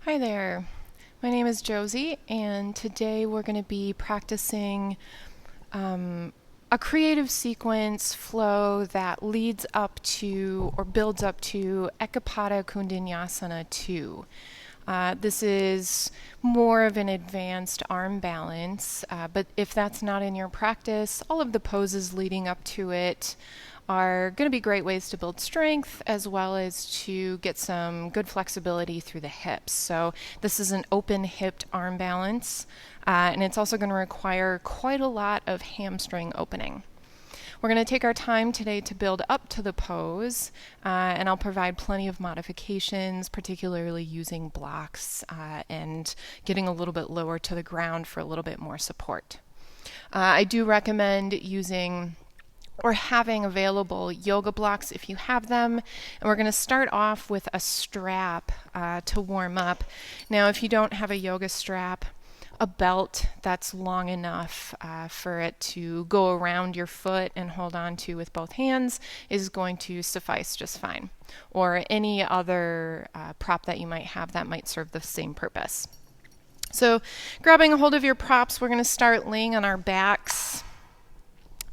Hi there. My name is Josie, and today we're going to be practicing a creative sequence flow that leads up to or builds up to Eka Pada Kundinyasana 2. This is more of an advanced arm balance, but if that's not in your practice, all of the poses leading up to it are going to be great ways to build strength as well as to get some good flexibility through the hips. So this is an open hipped arm balance, and it's also going to require quite a lot of hamstring opening. We're going to take our time today to build up to the pose, and I'll provide plenty of modifications, particularly using blocks and getting a little bit lower to the ground for a little bit more support. I do recommend using or having available yoga blocks if you have them. And we're going to start off with a strap to warm up. Now, if you don't have a yoga strap, a belt that's long enough for it to go around your foot and hold on to with both hands is going to suffice just fine. Or any other prop that you might have that might serve the same purpose. So, grabbing a hold of your props, we're going to start laying on our backs.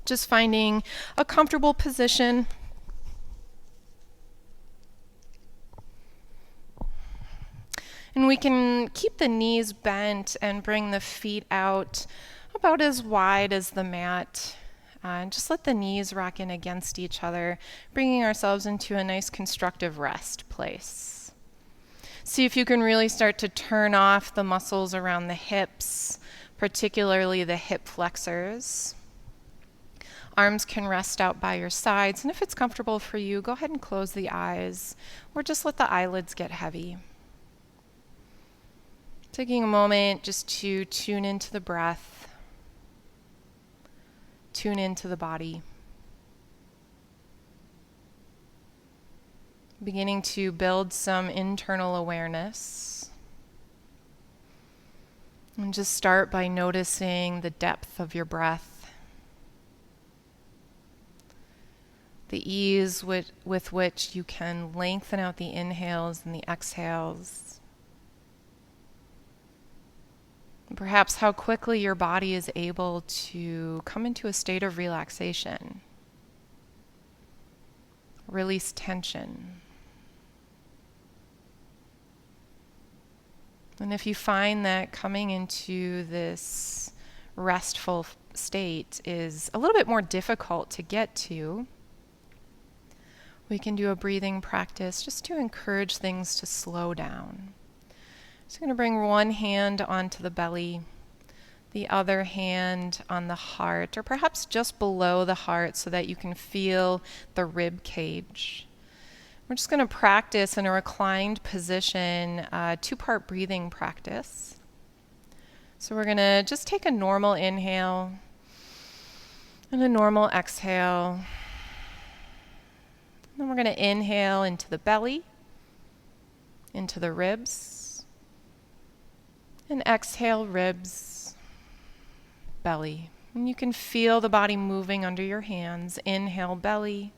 Just finding a comfortable position. And we can keep the knees bent and bring the feet out about as wide as the mat. And just let the knees rock in against each other, bringing ourselves into a nice constructive rest place. See if you can really start to turn off the muscles around the hips, particularly the hip flexors. Arms can rest out by your sides, and if it's comfortable for you, go ahead and close the eyes, or just let the eyelids get heavy. Taking a moment just to tune into the breath, tune into the body. Beginning to build some internal awareness. And just start by noticing the depth of your breath. The ease with which you can lengthen out the inhales and the exhales. And perhaps how quickly your body is able to come into a state of relaxation. Release tension. And if you find that coming into this restful state is a little bit more difficult to get to, we can do a breathing practice just to encourage things to slow down. So I'm going to bring one hand onto the belly, the other hand on the heart, or perhaps just below the heart so that you can feel the rib cage. We're just going to practice in a reclined position, two-part breathing practice. So we're going to just take a normal inhale and a normal exhale. Then we're going to inhale into the belly, into the ribs, and exhale ribs, belly. And you can feel the body moving under your hands. Inhale belly,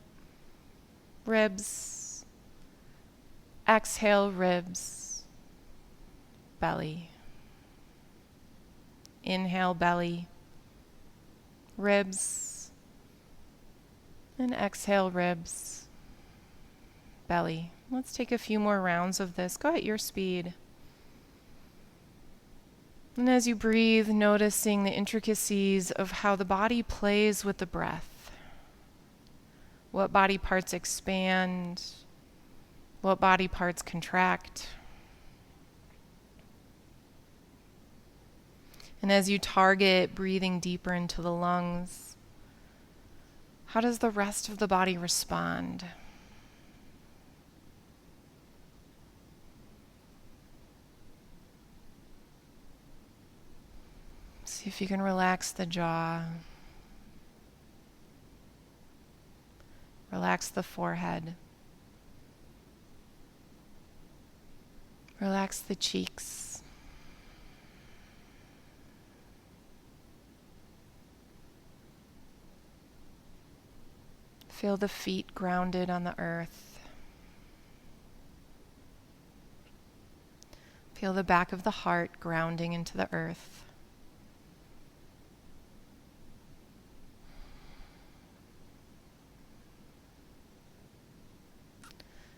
ribs, exhale ribs, belly. Inhale belly, ribs, and exhale ribs, belly. Let's take a few more rounds of this. Go at your speed. And as you breathe, noticing the intricacies of how the body plays with the breath. What body parts expand, what body parts contract. And as you target breathing deeper into the lungs, how does the rest of the body respond? See if you can relax the jaw. Relax the forehead. Relax the cheeks. Feel the feet grounded on the earth. Feel the back of the heart grounding into the earth.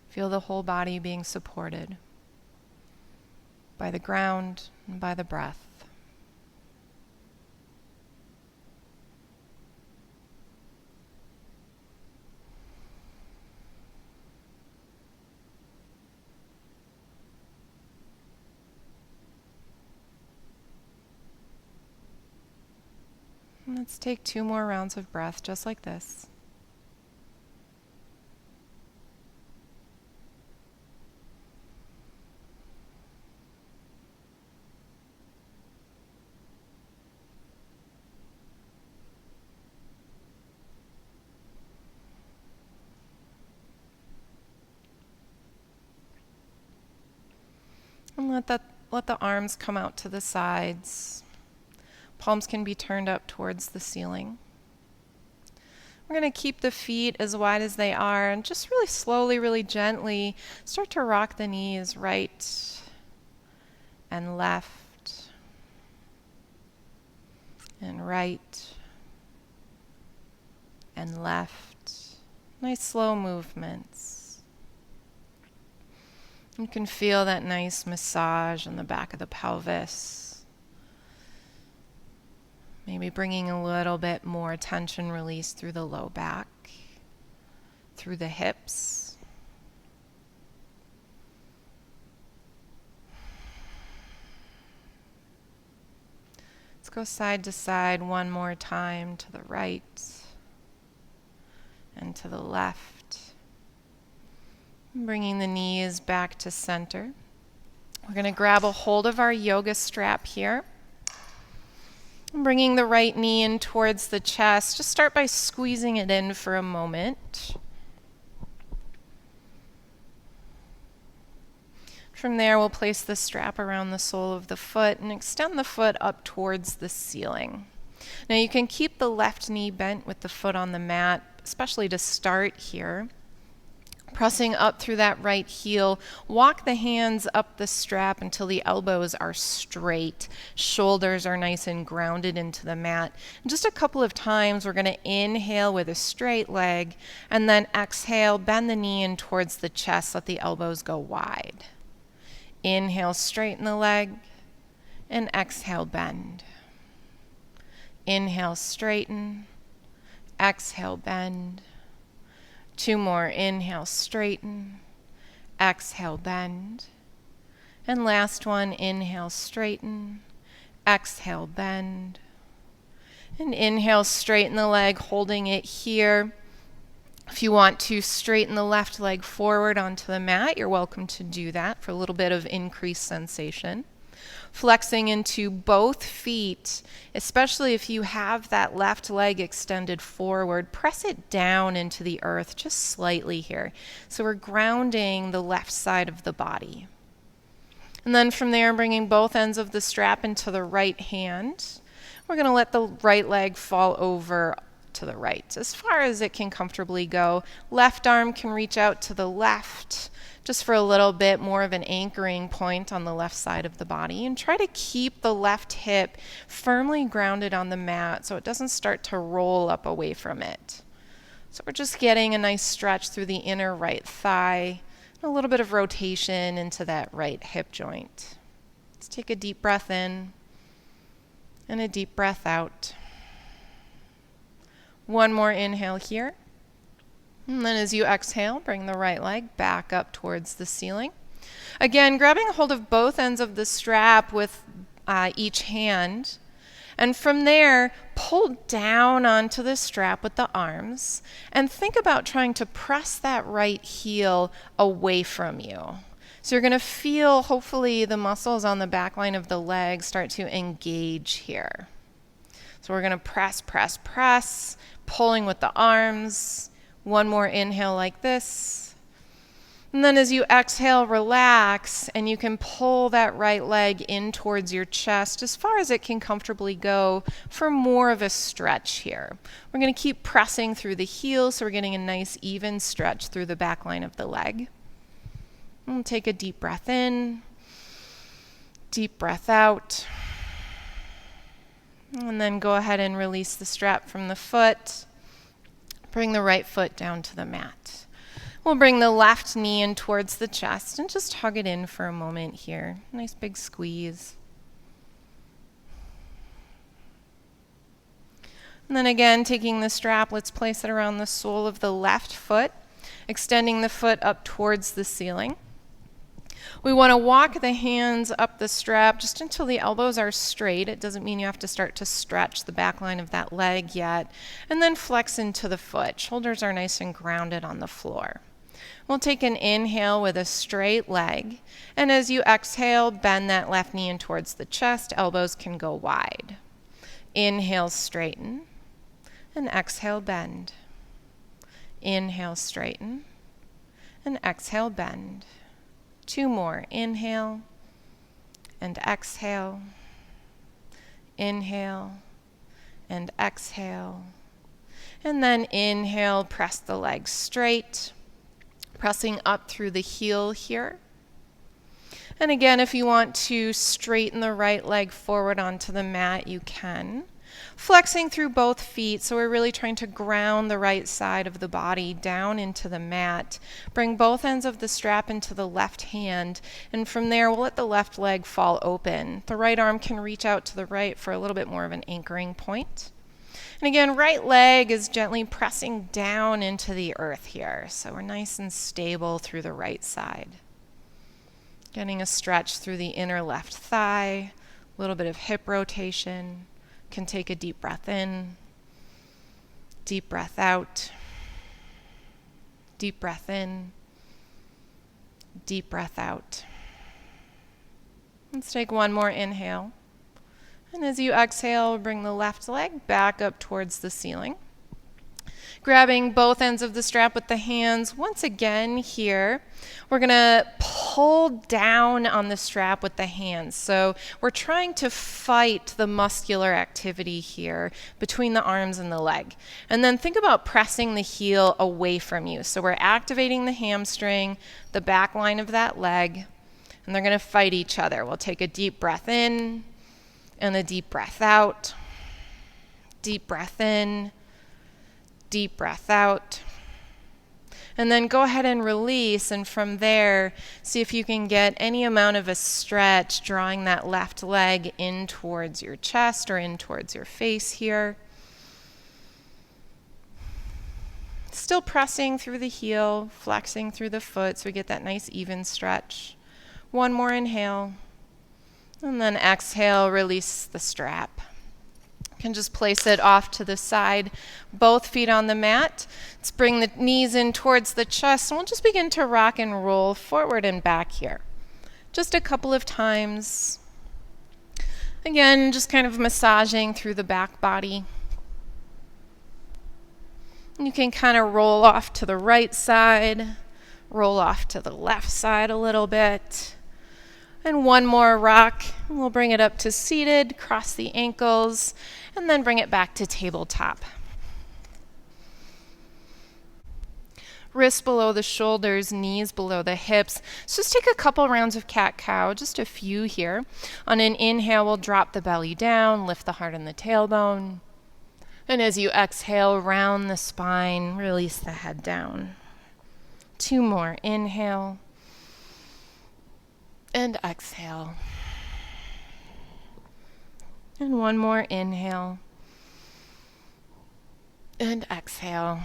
Feel the whole body being supported by the ground and by the breath. And let's take 2 more rounds of breath just like this. And let the arms come out to the sides. Palms can be turned up towards the ceiling. We're going to keep the feet as wide as they are and just really slowly, really gently start to rock the knees right and left and right and left. Nice slow movements. You can feel that nice massage on the back of the pelvis. Maybe bringing a little bit more tension release through the low back, through the hips. Let's go side to side one more time, to the right and to the left. Bringing the knees back to center. We're going to grab a hold of our yoga strap here. Bringing the right knee in towards the chest. Just start by squeezing it in for a moment. From there, we'll place the strap around the sole of the foot and extend the foot up towards the ceiling. Now you can keep the left knee bent with the foot on the mat, especially to start here. Pressing up through that right heel, walk the hands up the strap until the elbows are straight. Shoulders are nice and grounded into the mat. And just a couple of times, we're going to inhale with a straight leg, and then exhale, bend the knee in towards the chest, let the elbows go wide. Inhale, straighten the leg, and exhale, bend. Inhale, straighten, exhale, bend. 2 more. Inhale, straighten. Exhale, bend. And last one. Inhale, straighten. Exhale, bend. And inhale, straighten the leg, holding it here. If you want to straighten the left leg forward onto the mat, you're welcome to do that for a little bit of increased sensation. Flexing into both feet, especially if you have that left leg extended forward, press it down into the earth just slightly here. So we're grounding the left side of the body. And then from there, bringing both ends of the strap into the right hand. We're going to let the right leg fall over to the right, as far as it can comfortably go. Left arm can reach out to the left, just for a little bit more of an anchoring point on the left side of the body. And try to keep the left hip firmly grounded on the mat so it doesn't start to roll up away from it. So we're just getting a nice stretch through the inner right thigh, and a little bit of rotation into that right hip joint. Let's take a deep breath in and a deep breath out. One more inhale here. And then as you exhale, bring the right leg back up towards the ceiling. Again, grabbing a hold of both ends of the strap with each hand. And from there, pull down onto the strap with the arms. And think about trying to press that right heel away from you. So you're going to feel, hopefully, the muscles on the back line of the leg start to engage here. So we're going to press, press, press, pulling with the arms. One more inhale like this. And then as you exhale, relax, and you can pull that right leg in towards your chest as far as it can comfortably go for more of a stretch here. We're going to keep pressing through the heel, so we're getting a nice even stretch through the back line of the leg. And take a deep breath in Deep breath out. And then go ahead and release the strap from the foot. Bring the right foot down to the mat. We'll bring the left knee in towards the chest and just hug it in for a moment here. Nice big squeeze. And then again, taking the strap, let's place it around the sole of the left foot, extending the foot up towards the ceiling. We want to walk the hands up the strap just until the elbows are straight. It doesn't mean you have to start to stretch the back line of that leg yet. And then flex into the foot. Shoulders are nice and grounded on the floor. We'll take an inhale with a straight leg. And as you exhale, bend that left knee in towards the chest. Elbows can go wide. Inhale, straighten. And exhale, bend. Inhale, straighten. And exhale, bend. 2 more. Inhale and exhale. Inhale and exhale. And then inhale, press the legs straight, pressing up through the heel here. And again, if you want to straighten the right leg forward onto the mat, you can. Flexing through both feet, so we're really trying to ground the right side of the body down into the mat. Bring both ends of the strap into the left hand, and from there we'll let the left leg fall open. The right arm can reach out to the right for a little bit more of an anchoring point. And again, right leg is gently pressing down into the earth here, so we're nice and stable through the right side. Getting a stretch through the inner left thigh, a little bit of hip rotation. Can take a deep breath in, deep breath out, deep breath in, deep breath out. Let's take one more inhale. And as you exhale, bring the left leg back up towards the ceiling. Grabbing both ends of the strap with the hands. Once again here, we're going to pull down on the strap with the hands. So we're trying to fight the muscular activity here between the arms and the leg. And then think about pressing the heel away from you. So we're activating the hamstring, the back line of that leg, and they're going to fight each other. We'll take a deep breath in and a deep breath out. Deep breath in. Deep breath out. And then go ahead and release, and from there, see if you can get any amount of a stretch, drawing that left leg in towards your chest or in towards your face here. Still pressing through the heel, flexing through the foot so we get that nice even stretch. One more inhale, and then exhale, release the strap. Can just place it off to the side, both feet on the mat. Let's bring the knees in towards the chest, and we'll just begin to rock and roll forward and back here. Just a couple of times. Again, just kind of massaging through the back body. You can kind of roll off to the right side, roll off to the left side a little bit. And one more rock, and we'll bring it up to seated, cross the ankles, and then bring it back to tabletop. Wrists below the shoulders, knees below the hips. So just take a couple rounds of cat-cow, just a few here. On an inhale, we'll drop the belly down, lift the heart and the tailbone. And as you exhale, round the spine, release the head down. 2 more. Inhale. And exhale. And one more. Inhale. And exhale.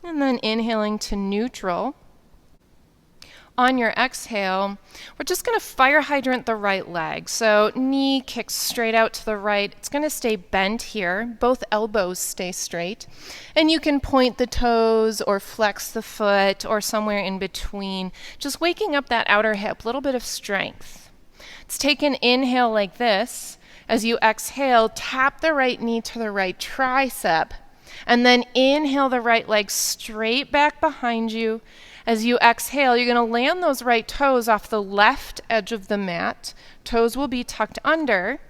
And then inhaling to neutral. On your exhale, we're just going to fire hydrant the right leg. So knee kicks straight out to the right. It's going to stay bent here. Both elbows stay straight. And you can point the toes or flex the foot or somewhere in between. Just waking up that outer hip, a little bit of strength. Let's take an inhale like this. As you exhale, tap the right knee to the right tricep. And then inhale the right leg straight back behind you. As you exhale, you're going to land those right toes off the left edge of the mat. Toes will be tucked under.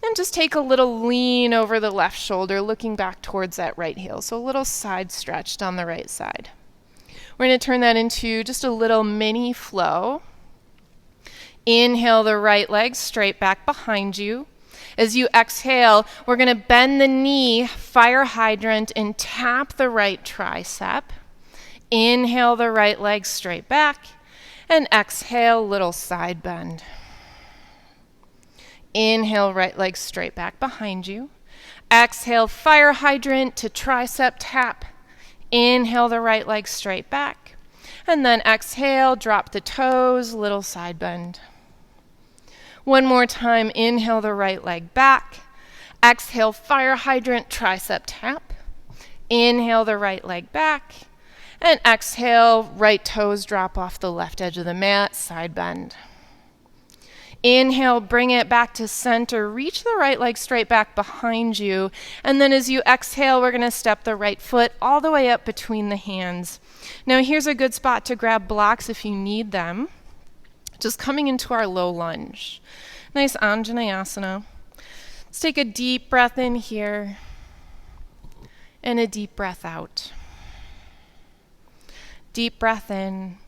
And just take a little lean over the left shoulder, looking back towards that right heel. So a little side stretched on the right side. We're going to turn that into just a little mini flow. Inhale the right leg straight back behind you. As you exhale, we're going to bend the knee, fire hydrant, and tap the right tricep. Inhale the right leg straight back, and exhale, little side bend. Inhale, right leg straight back behind you. Exhale, fire hydrant to tricep tap. Inhale the right leg straight back. And then exhale, drop the toes, little side bend. One more time, inhale the right leg back. Exhale, fire hydrant, tricep tap. Inhale the right leg back. And exhale, right toes drop off the left edge of the mat, side bend. Inhale, bring it back to center. Reach the right leg straight back behind you. And then as you exhale, we're going to step the right foot all the way up between the hands. Now here's a good spot to grab blocks if you need them. Just coming into our low lunge. Nice Anjaneyasana. Let's take a deep breath in here and a deep breath out. Deep breath in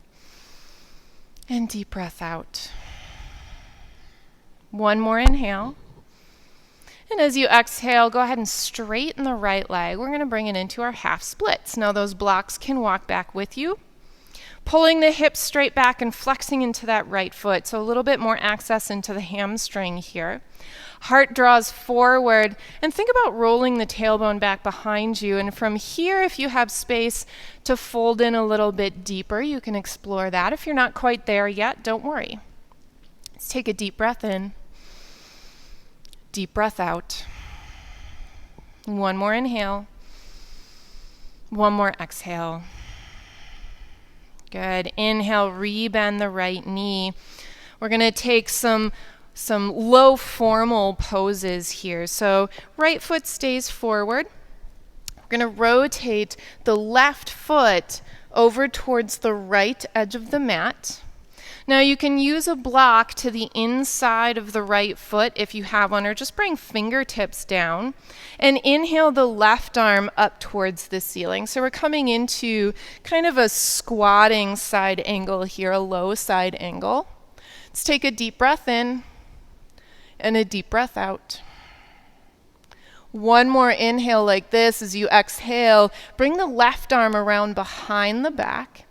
and deep breath out. One more inhale. And as you exhale, go ahead and straighten the right leg. We're going to bring it into our half splits. Now those blocks can walk back with you. Pulling the hips straight back and flexing into that right foot. So a little bit more access into the hamstring here. Heart draws forward. And think about rolling the tailbone back behind you. And from here, if you have space to fold in a little bit deeper, you can explore that. If you're not quite there yet, don't worry. Let's take a deep breath in. Deep breath out. One more inhale. One more exhale. Good. Inhale, rebend the right knee. We're going to take some low formal poses here. So right foot stays forward. We're going to rotate the left foot over towards the right edge of the mat. Now you can use a block to the inside of the right foot if you have one, or just bring fingertips down and inhale the left arm up towards the ceiling. So we're coming into kind of a squatting side angle here, a low side angle. Let's take a deep breath in and a deep breath out. One more inhale like this. As you exhale, bring the left arm around behind the back.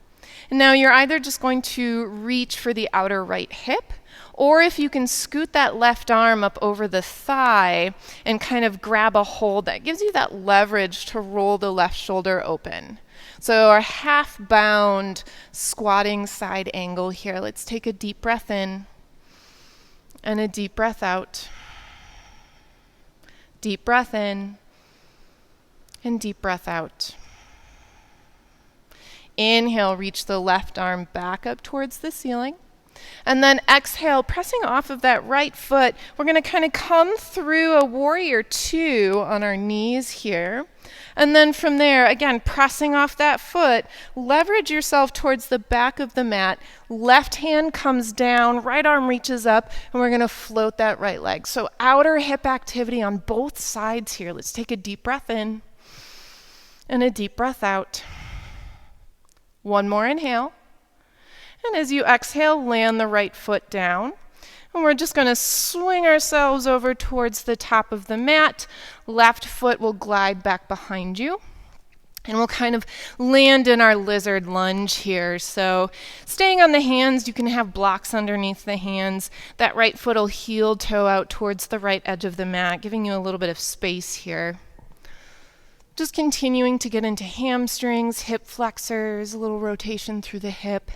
And now you're either just going to reach for the outer right hip, or if you can scoot that left arm up over the thigh and kind of grab a hold, that gives you that leverage to roll the left shoulder open. So our half bound squatting side angle here. Let's take a deep breath in and a deep breath out. Deep breath in and deep breath out. Inhale, reach the left arm back up towards the ceiling. And then exhale, pressing off of that right foot, we're going to kind of come through a warrior two on our knees here. And then from there, again, pressing off that foot, leverage yourself towards the back of the mat. Left hand comes down, right arm reaches up, and we're going to float that right leg. So outer hip activity on both sides here. Let's take a deep breath in and a deep breath out. One more inhale. And as you exhale, land the right foot down. And we're just going to swing ourselves over towards the top of the mat. Left foot will glide back behind you. And we'll kind of land in our lizard lunge here. So staying on the hands, you can have blocks underneath the hands. That right foot will heel toe out towards the right edge of the mat, giving you a little bit of space here. Just continuing to get into hamstrings, hip flexors, a little rotation through the hip.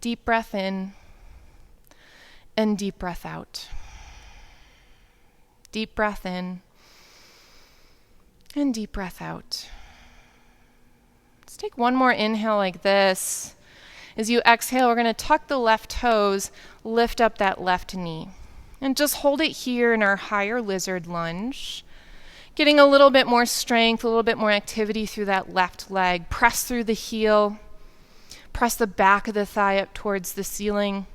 Deep breath in and deep breath out. Deep breath in and deep breath out. Let's take one more inhale like this. As you exhale, we're going to tuck the left toes, lift up that left knee. And just hold it here in our higher lizard lunge. Getting a little bit more strength, a little bit more activity through that left leg. Press through the heel. Press the back of the thigh up towards the ceiling.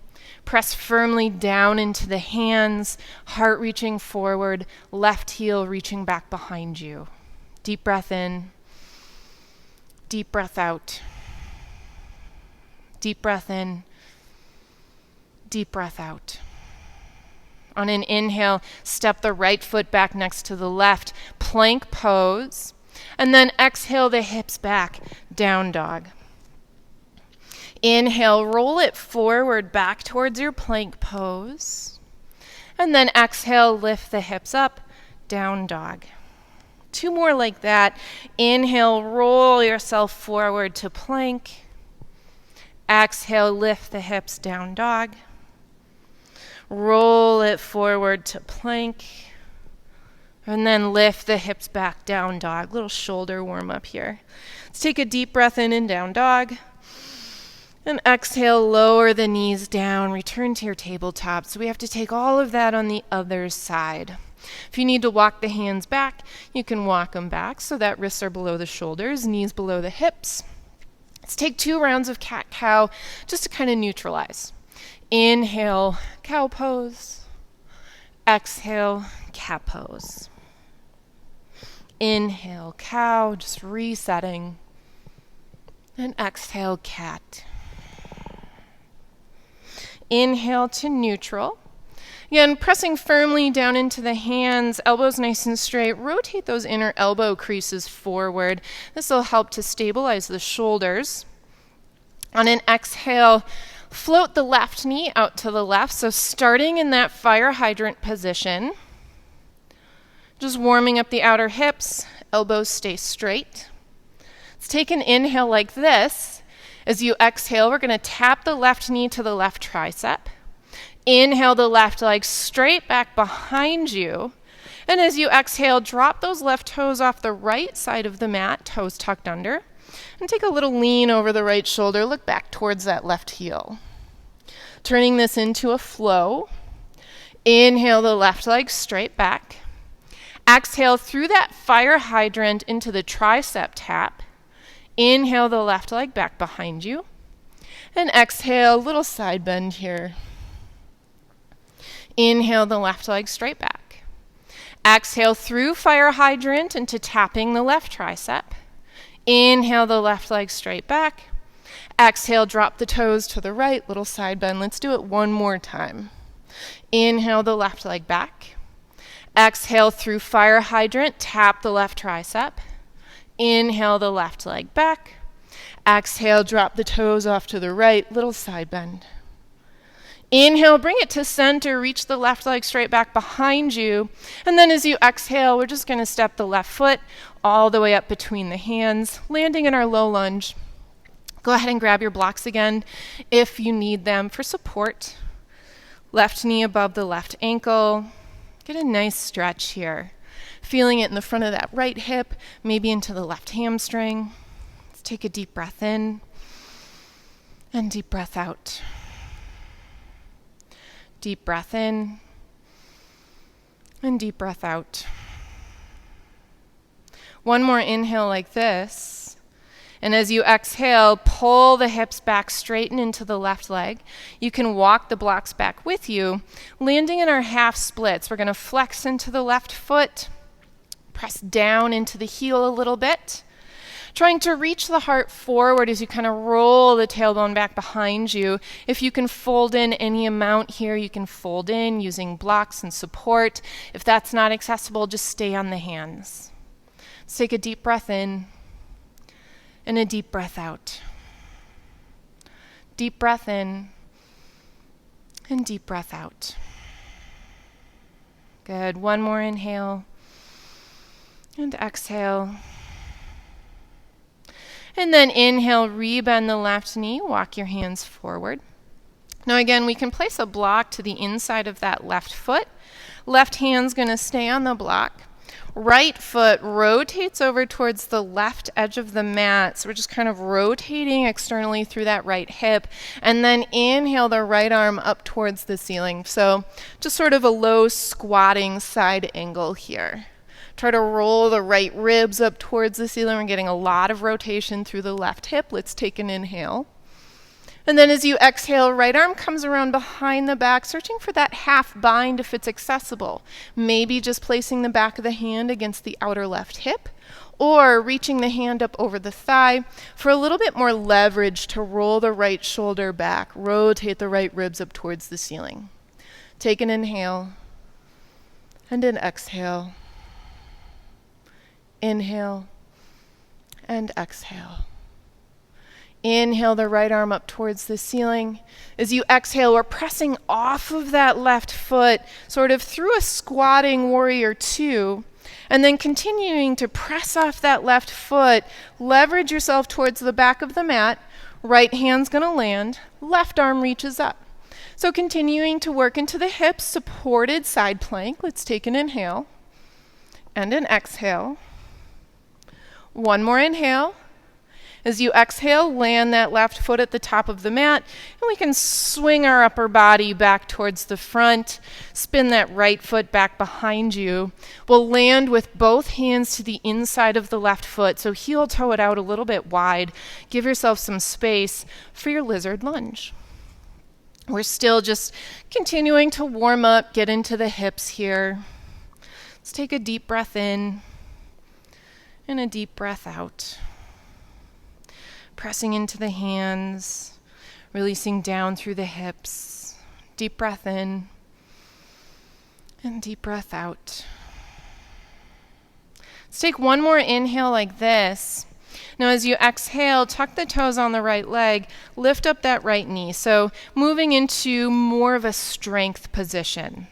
Press firmly down into the hands, heart reaching forward, left heel reaching back behind you. Deep breath in. Deep breath out. Deep breath in. Deep breath out. On an inhale, step the right foot back next to the left, plank pose, and then exhale the hips back, down dog. Inhale, roll it forward back towards your plank pose, and then exhale, lift the hips up, down dog. 2 more like that. Inhale, roll yourself forward to plank. Exhale, lift the hips, down dog. Roll it forward to plank. And then lift the hips back, down dog. Little shoulder warm up here. Let's take a deep breath in down dog. And exhale, lower the knees down. Return to your tabletop. So we have to take all of that on the other side. If you need to walk the hands back, you can walk them back so that wrists are below the shoulders, knees below the hips. Let's take 2 rounds of cat-cow just to kind of neutralize. Inhale, cow pose. Exhale, cat pose. Inhale, cow, just resetting. And exhale, cat. Inhale to neutral. Again, pressing firmly down into the hands, elbows nice and straight. Rotate those inner elbow creases forward. This will help to stabilize the shoulders. On an exhale, float the left knee out to the left. So starting in that fire hydrant position, just warming up the outer hips, elbows stay straight. Let's take an inhale like this. As you exhale, we're going to tap the left knee to the left tricep. Inhale the left leg straight back behind you. And as you exhale, drop those left toes off the right side of the mat, toes tucked under. And take a little lean over the right shoulder. Look back towards that left heel. Turning this into a flow. Inhale the left leg straight back. Exhale through that fire hydrant into the tricep tap. Inhale the left leg back behind you. And exhale, little side bend here. Inhale the left leg straight back. Exhale through fire hydrant into tapping the left tricep. Inhale the left leg straight back. Exhale, drop the toes to the right, little side bend. Let's do it one more time. Inhale the left leg back. Exhale through fire hydrant, tap the left tricep. Inhale the left leg back. Exhale, drop the toes off to the right, little side bend. Inhale, bring it to center, reach the left leg straight back behind you. And then as you exhale, we're just going to step the left foot all the way up between the hands, landing in our low lunge. Go ahead and grab your blocks again if you need them for support. Left knee above the left ankle. Get a nice stretch here. Feeling it in the front of that right hip, maybe into the left hamstring. Let's take a deep breath in and deep breath out. Deep breath in and deep breath out. One more inhale like this. And as you exhale, pull the hips back, straighten into the left leg. You can walk the blocks back with you, landing in our half splits. We're going to flex into the left foot, press down into the heel a little bit. Trying to reach the heart forward as you kind of roll the tailbone back behind you. If you can fold in any amount here, you can fold in using blocks and support. If that's not accessible, just stay on the hands. Let's take a deep breath in and a deep breath out. Deep breath in and deep breath out. Good. One more inhale and exhale. And then inhale, rebend the left knee, walk your hands forward. Now again, we can place a block to the inside of that left foot. Left hand's going to stay on the block. Right foot rotates over towards the left edge of the mat. So we're just kind of rotating externally through that right hip. And then inhale the right arm up towards the ceiling. So just sort of a low squatting side angle here. Try to roll the right ribs up towards the ceiling. We're getting a lot of rotation through the left hip. Let's take an inhale. And then as you exhale, right arm comes around behind the back, searching for that half bind if it's accessible. Maybe just placing the back of the hand against the outer left hip, Or reaching the hand up over the thigh for a little bit more leverage to roll the right shoulder back, rotate the right ribs up towards the ceiling. Take an inhale and an exhale. Inhale and exhale. Inhale the right arm up towards the ceiling. As you exhale, we're pressing off of that left foot, sort of through a squatting warrior two, and then continuing to press off that left foot. Leverage yourself towards the back of the mat. Right hand's going to land. Left arm reaches up. So continuing to work into the hips, supported side plank. Let's take an inhale and an exhale. One more inhale. As you exhale, land that left foot at the top of the mat, and we can swing our upper body back towards the front, spin that right foot back behind you. We'll land with both hands to the inside of the left foot, so heel toe it out a little bit wide. Give yourself some space for your lizard lunge. We're still just continuing to warm up, get into the hips here. Let's take a deep breath in and a deep breath out. Pressing into the hands, releasing down through the hips. Deep breath in and deep breath out. Let's take one more inhale like this. Now as you exhale, tuck the toes on the right leg, lift up that right knee. So moving into more of a strength position.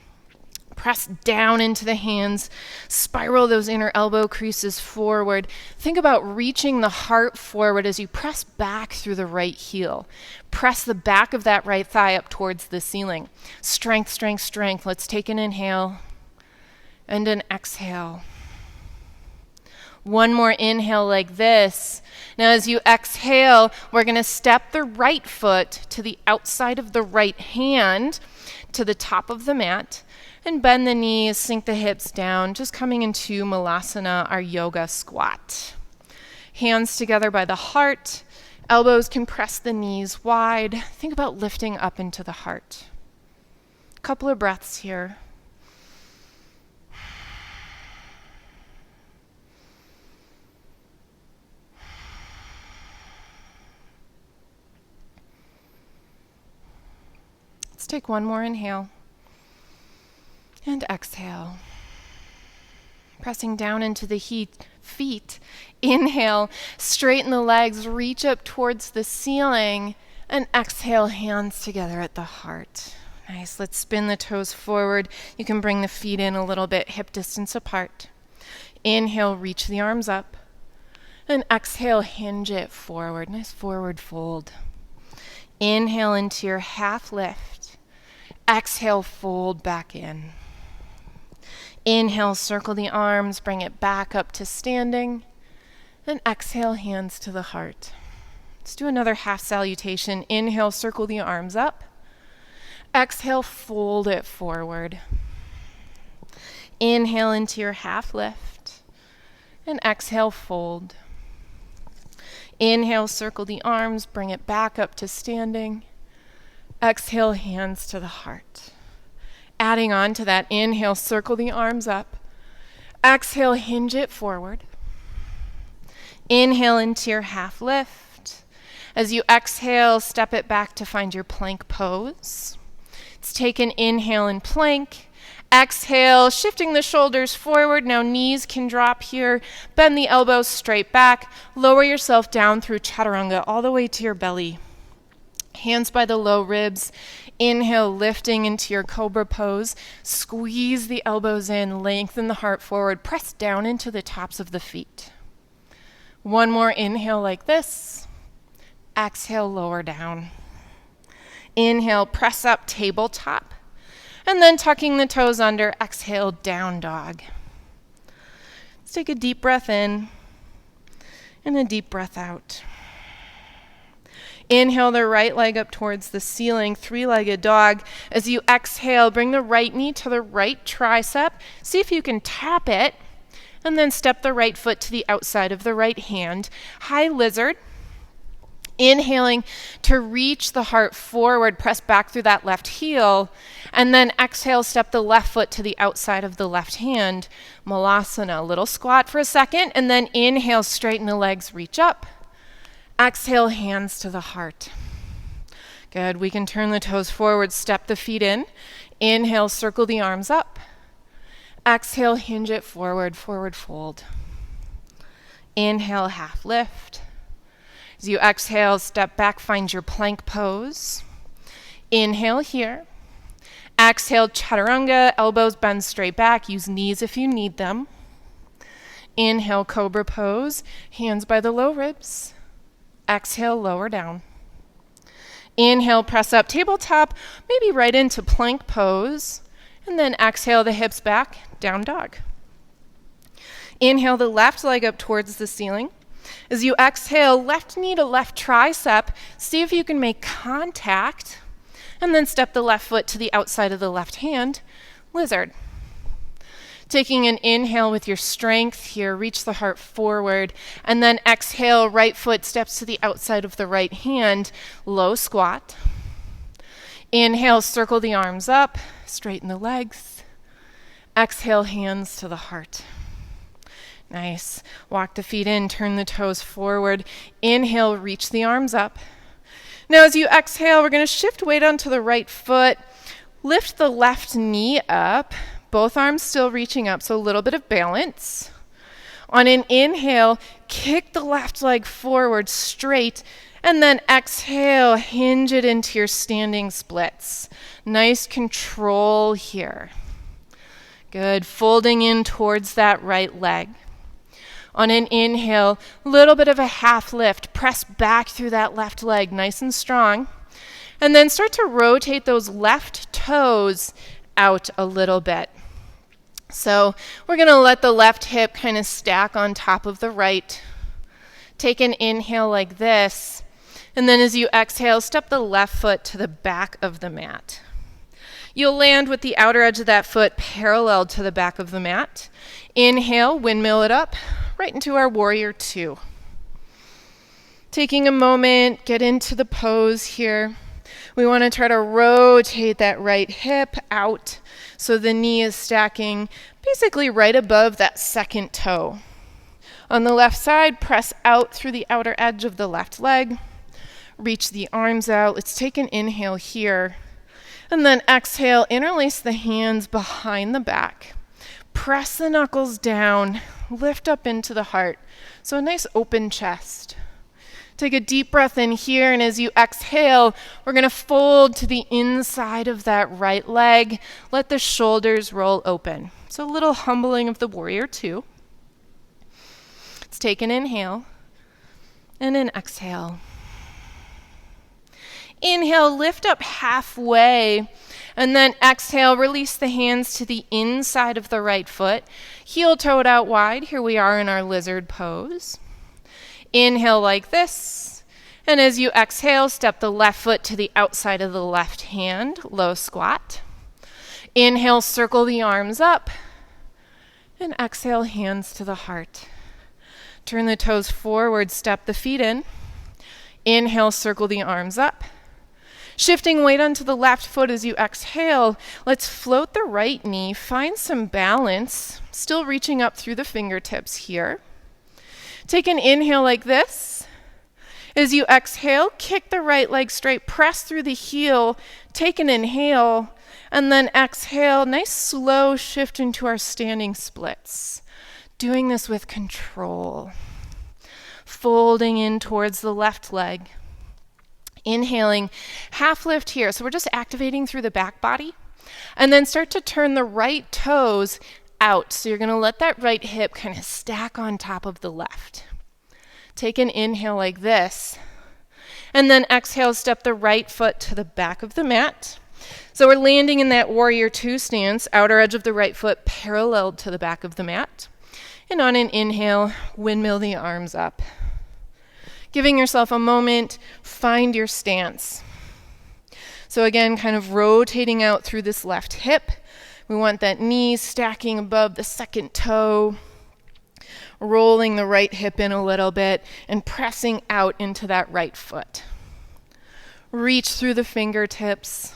Press down into the hands, spiral those inner elbow creases forward. Think about reaching the heart forward as you press back through the right heel. Press the back of that right thigh up towards the ceiling. Strength, strength, strength. Let's take an inhale and an exhale. One more inhale like this. Now as you exhale, we're going to step the right foot to the outside of the right hand to the top of the mat. And bend the knees, sink the hips down, just coming into Malasana, our yoga squat. Hands together by the heart, elbows can press the knees wide. Think about lifting up into the heart. A couple of breaths here. Let's take one more inhale. And exhale. Pressing down into the feet. Inhale, straighten the legs, reach up towards the ceiling, and exhale, hands together at the heart. Nice. Let's spin the toes forward. You can bring the feet in a little bit, hip distance apart. Inhale, reach the arms up. And exhale, hinge it forward. Nice forward fold. Inhale into your half lift. Exhale, fold back in. Inhale, circle the arms, bring it back up to standing, and exhale, hands to the heart. Let's do another half salutation. Inhale, circle the arms up. Exhale, fold it forward. Inhale into your half lift, and exhale, fold. Inhale, circle the arms, bring it back up to standing. Exhale, hands to the heart. Adding on to that, inhale, circle the arms up. Exhale, hinge it forward. Inhale into your half lift. As you exhale, step it back to find your plank pose. Let's take an inhale in plank. Exhale, shifting the shoulders forward. Now knees can drop here. Bend the elbows straight back. Lower yourself down through chaturanga all the way to your belly. Hands by the low ribs. Inhale, lifting into your cobra pose. Squeeze the elbows in, lengthen the heart forward. Press down into the tops of the feet. One more inhale like this. Exhale, lower down. Inhale, press up, tabletop. And then tucking the toes under, exhale, down dog. Let's take a deep breath in and a deep breath out. Inhale the right leg up towards the ceiling, three-legged dog. As you exhale, bring the right knee to the right tricep. See if you can tap it. And then step the right foot to the outside of the right hand. High lizard. Inhaling to reach the heart forward, press back through that left heel, and then exhale, step the left foot to the outside of the left hand. Malasana, little squat for a second, and then inhale, straighten the legs, reach up. Exhale, hands to the heart. Good, we can turn the toes forward, step the feet in. Inhale, circle the arms up. Exhale, hinge it forward, forward fold. Inhale, half lift. As you exhale, step back, find your plank pose. Inhale here. Exhale, chaturanga, elbows bend straight back. Use knees if you need them. Inhale, cobra pose, hands by the low ribs. Exhale, lower down. Inhale, press up, tabletop, maybe right into plank pose. And then exhale the hips back, down dog. Inhale the left leg up towards the ceiling. As you exhale, left knee to left tricep, see if you can make contact, and then step the left foot to the outside of the left hand, lizard. Taking an inhale with your strength here, reach the heart forward, and then exhale, right foot steps to the outside of the right hand, low squat. Inhale, circle the arms up, straighten the legs. Exhale, hands to the heart. Nice. Walk the feet in, turn the toes forward. Inhale, reach the arms up. Now as you exhale, we're going to shift weight onto the right foot. Lift the left knee up, both arms still reaching up, so a little bit of balance. On an inhale, kick the left leg forward straight, and then exhale, hinge it into your standing splits. Nice control here. Good. Folding in towards that right leg. On an inhale, little bit of a half lift. Press back through that left leg, nice and strong. And then start to rotate those left toes out a little bit. So we're going to let the left hip kind of stack on top of the right. Take an inhale like this. And then as you exhale, step the left foot to the back of the mat. You'll land with the outer edge of that foot parallel to the back of the mat. Inhale, windmill it up, right into our warrior two. Taking a moment, get into the pose here. We want to try to rotate that right hip out so the knee is stacking basically right above that second toe. On the left side, press out through the outer edge of the left leg. Reach the arms out. Let's take an inhale here. And then exhale, interlace the hands behind the back. Press the knuckles down, lift up into the heart. So a nice open chest. Take a deep breath in here, and as you exhale, we're going to fold to the inside of that right leg. Let the shoulders roll open. So a little humbling of the warrior two. Let's take an inhale and an exhale. Inhale, lift up halfway, and then exhale, release the hands to the inside of the right foot. Heel toed out wide. Here we are in our lizard pose. Inhale like this, and as you exhale, step the left foot to the outside of the left hand, low squat. Inhale, circle the arms up, and exhale, hands to the heart. Turn the toes forward, step the feet in. Inhale, circle the arms up. Shifting weight onto the left foot as you exhale, let's float the right knee, find some balance, still reaching up through the fingertips here. Take an inhale like this. As you exhale, kick the right leg straight, press through the heel, take an inhale, and then exhale, nice slow shift into our standing splits. Doing this with control. Folding in towards the left leg. Inhaling, half lift here. So we're just activating through the back body. And then start to turn the right toes out. So you're going to let that right hip kind of stack on top of the left. Take an inhale like this. And then exhale, step the right foot to the back of the mat. So we're landing in that warrior two stance, outer edge of the right foot parallel to the back of the mat. And on an inhale, windmill the arms up. Giving yourself a moment, find your stance. So again, kind of rotating out through this left hip. We want that knee stacking above the second toe. rolling the right hip in a little bit and pressing out into that right foot. Reach through the fingertips.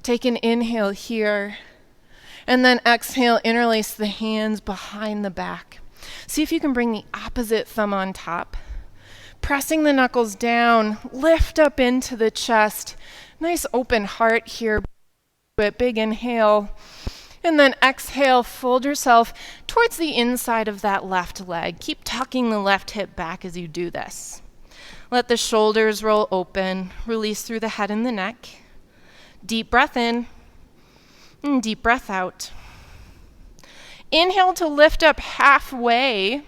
Take an inhale here, and then exhale, interlace the hands behind the back. See if you can bring the opposite thumb on top. Pressing the knuckles down, lift up into the chest. Nice open heart here. Big inhale. And then exhale, fold yourself towards the inside of that left leg. Keep tucking the left hip back as you do this. Let the shoulders roll open. Release through the head and the neck. Deep breath in and deep breath out. Inhale to lift up halfway,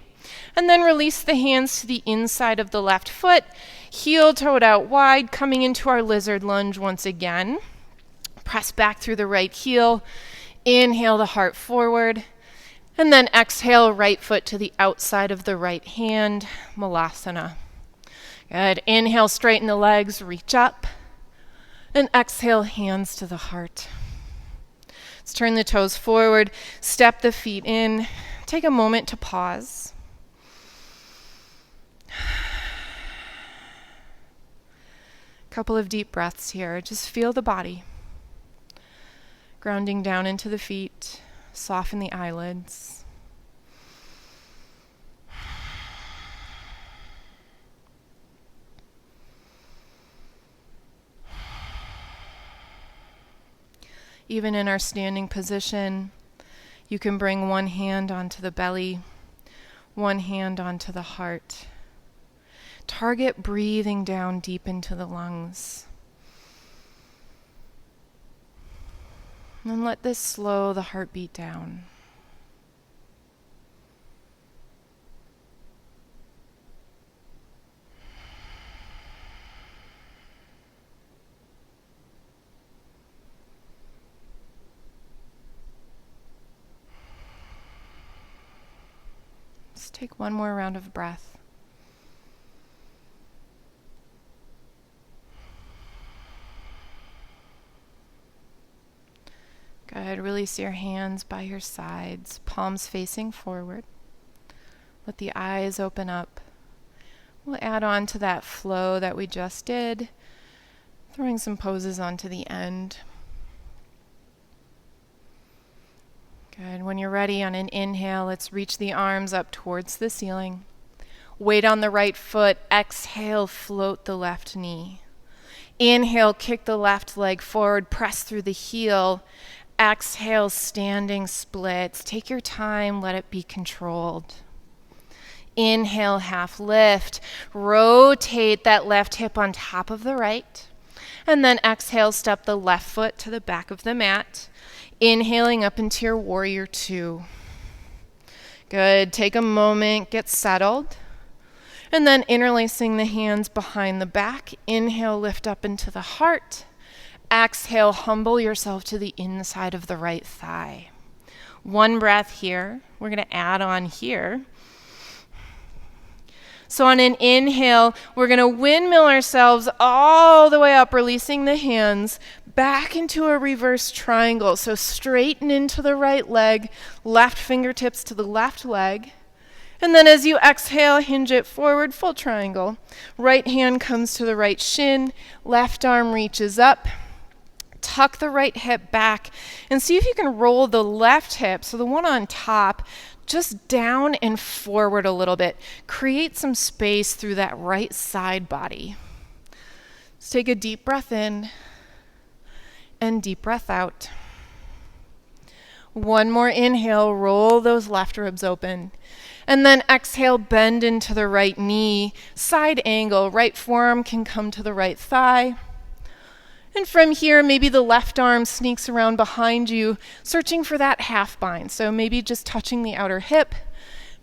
and then release the hands to the inside of the left foot. Heel toed out wide, coming into our lizard lunge once again. Press back through the right heel. Inhale the heart forward, and then exhale, right foot to the outside of the right hand, Malasana. Good. Inhale, straighten the legs, reach up, and exhale, hands to the heart. Let's turn the toes forward, step the feet in. Take a moment to pause. Couple of deep breaths here. Just feel the body. Grounding down into the feet, soften the eyelids. Even in our standing position, you can bring one hand onto the belly, one hand onto the heart. Target breathing down deep into the lungs. And let this slow the heartbeat down. Let's take one more round of breath. Good. Release your hands by your sides, palms facing forward. Let the eyes open up. We'll add on to that flow that we just did, throwing some poses onto the end. Good. When you're ready, on an inhale, let's reach the arms up towards the ceiling. Weight on the right foot. Exhale, float the left knee. Inhale, kick the left leg forward, press through the heel. Exhale, standing splits. Take your time, let it be controlled. Inhale, half lift. Rotate that left hip on top of the right. And then exhale, step the left foot to the back of the mat. Inhaling up into your warrior two. Good. Take a moment, get settled. And then interlacing the hands behind the back. Inhale, lift up into the heart. Exhale, humble yourself to the inside of the right thigh. One breath here. We're going to add on here. So on an inhale, we're going to windmill ourselves all the way up, releasing the hands back into a reverse triangle. So straighten into the right leg, left fingertips to the left leg. And then as you exhale, hinge it forward, full triangle. Right hand comes to the right shin, left arm reaches up. Tuck the right hip back and see if you can roll the left hip, so the one on top, just down and forward a little bit. Create some space through that right side body. Let's take a deep breath in and deep breath out. One more inhale, roll those left ribs open. And then exhale, bend into the right knee, side angle, right forearm can come to the right thigh. And from here, maybe the left arm sneaks around behind you, searching for that half bind. So maybe just touching the outer hip,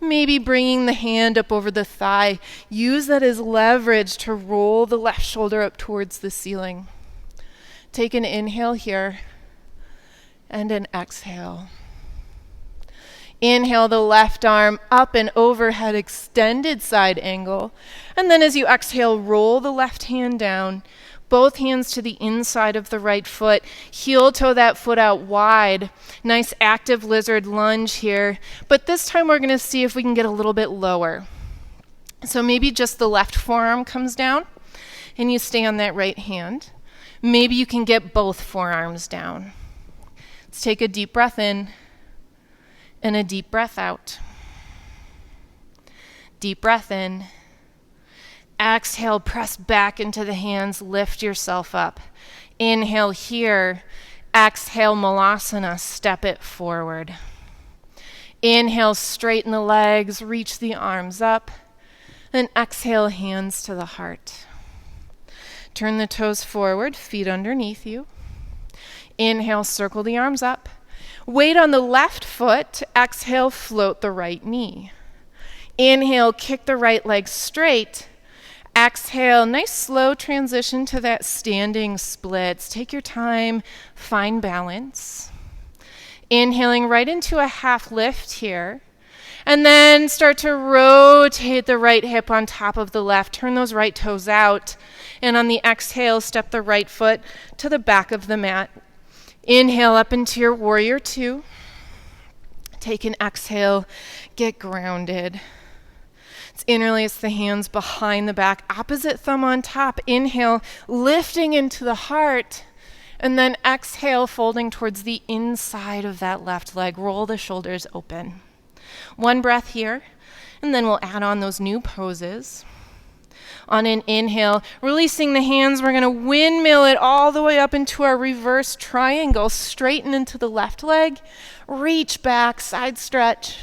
maybe bringing the hand up over the thigh. Use that as leverage to roll the left shoulder up towards the ceiling. Take an inhale here and an exhale. Inhale the left arm up and overhead, extended side angle. And then as you exhale, roll the left hand down. Both hands to the inside of the right foot. Heel toe that foot out wide. Nice active lizard lunge here. But this time we're going to see if we can get a little bit lower. So maybe just the left forearm comes down and you stay on that right hand. Maybe you can get both forearms down. Let's take a deep breath in and a deep breath out. Deep breath in. Exhale, press back into the hands, lift yourself up. Inhale here. Exhale, Malasana, step it forward. Inhale, straighten the legs, reach the arms up. And exhale, hands to the heart. Turn the toes forward, feet underneath you. Inhale, circle the arms up. Weight on the left foot. Exhale, float the right knee. Inhale, kick the right leg straight. Exhale, nice slow transition to that standing splits. Take your time, find balance. Inhaling right into a half lift here. And then start to rotate the right hip on top of the left. Turn those right toes out. And on the exhale, step the right foot to the back of the mat. Inhale up into your warrior two. Take an exhale, get grounded. Let's interlace the hands behind the back, opposite thumb on top. Inhale, lifting into the heart. And then exhale, folding towards the inside of that left leg. Roll the shoulders open. One breath here, and then we'll add on those new poses. On an inhale, releasing the hands, we're going to windmill it all the way up into our reverse triangle. Straighten into the left leg, reach back, side stretch.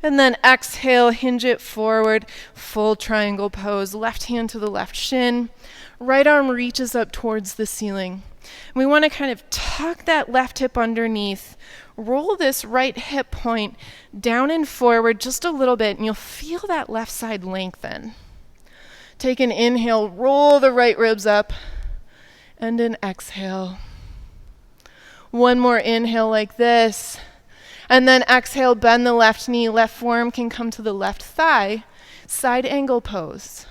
And then exhale, hinge it forward, full triangle pose. Left hand to the left shin. Right arm reaches up towards the ceiling. And we want to kind of tuck that left hip underneath. Roll this right hip point down and forward just a little bit, and you'll feel that left side lengthen. Take an inhale, roll the right ribs up, and an exhale. One more inhale like this. And then exhale, bend the left knee, left forearm can come to the left thigh, side angle pose.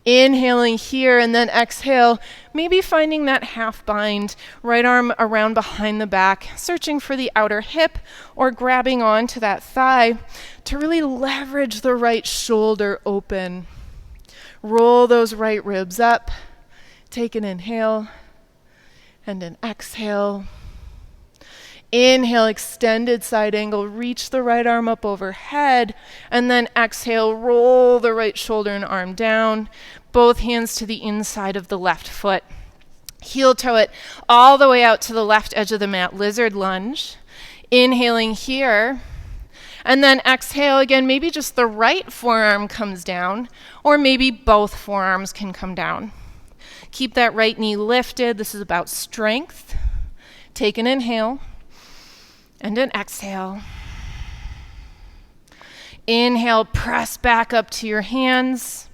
Inhaling here and then exhale, maybe finding that half bind, right arm around behind the back, searching for the outer hip or grabbing onto that thigh to really leverage the right shoulder open. Roll those right ribs up, take an inhale and an exhale. Inhale, extended side angle, reach the right arm up overhead, and then exhale, roll the right shoulder and arm down, both hands to the inside of the left foot. Heel toe it all the way out to the left edge of the mat, lizard lunge. Inhaling here, and then exhale again, maybe just the right forearm comes down, or maybe both forearms can come down. Keep that right knee lifted. This is about strength. Take an inhale. And an exhale. Inhale, press back up to your hands.